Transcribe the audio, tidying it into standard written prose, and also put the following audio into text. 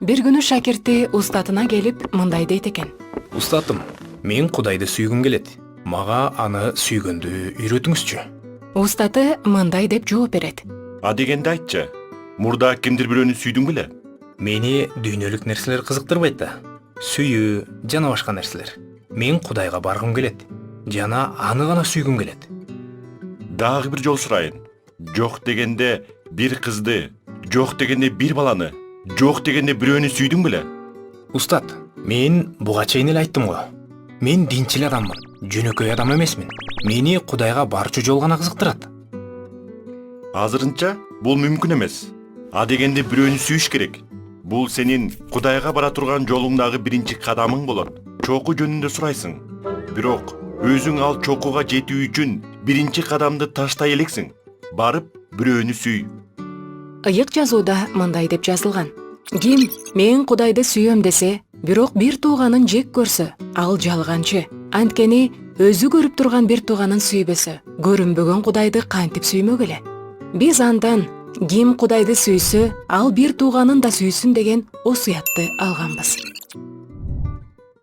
Бир күнү шакирти устатына келип мындай дейт экен. Устатым, мен Кудайды сүйгүм келет. Мага аны сүйгөндү үйрөтүңүзчү. Устаты мындай деп жооп берет. А дегенде айтчы, мурда кимдир бирөөнү сүйдүң беле? Мени дүйнөлүк нерселер кызыктырбайт да. Сүйүү жана башка нерселер. Мен Кудайга баргым келет. Жана аны гана сүйгүм келет. Дагы бир жол сурайын. Жок дегенде бир кызды, жок дегенде бир баланы, жок дегенде бирөөнү сүйдүң беле? Устат, мен буга чейин эле айттым го. Мен динчил адаммын, жөнөкөй адам эмесмин. Мени Кудайга барчу жол гана кызыктырат. Азырынча бул мүмкүн эмес. А дегенде бирөөнү сүйүш керек. Бул сенин Кудайга бара турган жолуңдагы биринчи кадамың болот. Чокуу жөнүндө сурайсың. Бирок өзүң ал чокууга жетүү үчүн биринчи кадамды таштай элексиң. Барып бирөөнү сүй. Ыйык жазууда мындай деп жазылган. Ким мен Кудайды сүйөм десе, бирок бир тууганын жек көрсө, ал жалганчы. Анткени өзү көрүп турган бир тууганын сүйбөсө, көрүнбөгөн Кудайды кантип сүймөк эле? Биз андан ким Кудайды сүйсө, ал бир тууганын да сүйсүн деген осуятты алганбыз.